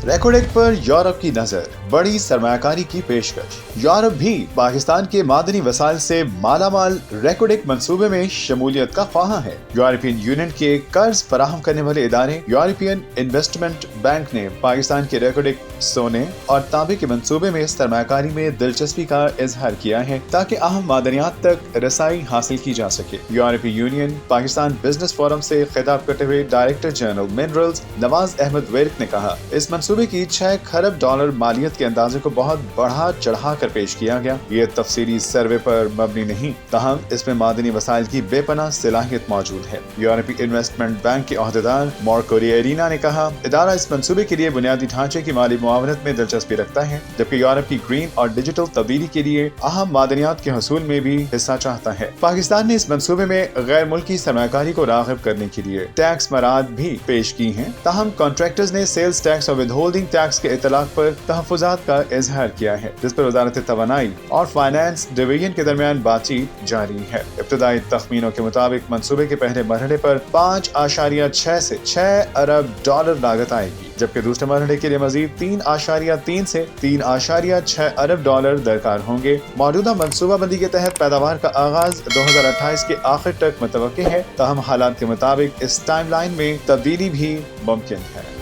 रेकोडेक पर यूरोप की नजर, बड़ी सरमायाकारी की पेशकश। यूरोप भी पाकिस्तान के मादनी वसाइल से मालामाल रेकोडेक मंसूबे में शमूलियत का ख्वाहां है। यूरोपियन यूनियन के कर्ज फराहम करने वाले इदारे यूरोपियन इन्वेस्टमेंट बैंक ने पाकिस्तान के रेकोडेक सोने और तांबे के मंसूबे में सरमायाकारी में दिलचस्पी का इजहार किया है ताकि अहम मादनियात तक रसाई हासिल की जा सके। यूरोपीय यूनियन पाकिस्तान बिजनेस फोरम से खिताब करते हुए director general minerals Nawaz Ahmed Warraich ने कहा, इस मंसूबे की $6 खरब मालियत के अंदाजे को बहुत बढ़ा चढ़ा कर पेश किया गया। ये तफसीली सर्वे पर मबनी नहीं, ताहम इसमें मादनी वसाइल की बेपनाह सलाहियत मौजूद है। यूरोपीय इन्वेस्टमेंट बैंक के अहदेदार मार्को रिएरिना ने कहा, इदारा इस मंसूबे के लिए बुनियादी ढांचे की माली मुआवनत में दिलचस्पी रखता है, जबकि यूरोप की ग्रीन और डिजिटल तब्दीली के लिए अहम मादनियात के हसूल में भी हिस्सा चाहता है। पाकिस्तान ने इस मंसूबे में गैर मुल्की सरमायाकारी को राग़िब करने के लिए टैक्स मराद भी पेश की हैं, ताहम कॉन्ट्रैक्टर्स ने सेल्स टैक्स और विदहोल्डिंग टैक्स के इतलाक पर तहफ़्फ़ुज़ात का इजहार किया है, जिस पर वज़ारत तवानाई और फाइनेंस डिवीजन के दरमियान बातचीत जारी है। इब्तदाई तखमीनों के मुताबिक मंसूबे के पहले मरहले पर 5.6 से $6 अरब लागत आएगी, जबकि दूसरे मरहले के लिए मजीद 3.3 से $3.6 अरब दरकार होंगे। मौजूदा मंसूबा बंदी के तहत पैदावार का आगाज 2028 के आखिर तक मुतवक्किल है, ताहम हालात के मुताबिक इस टाइम लाइन में तब्दीली भी मुमकिन है।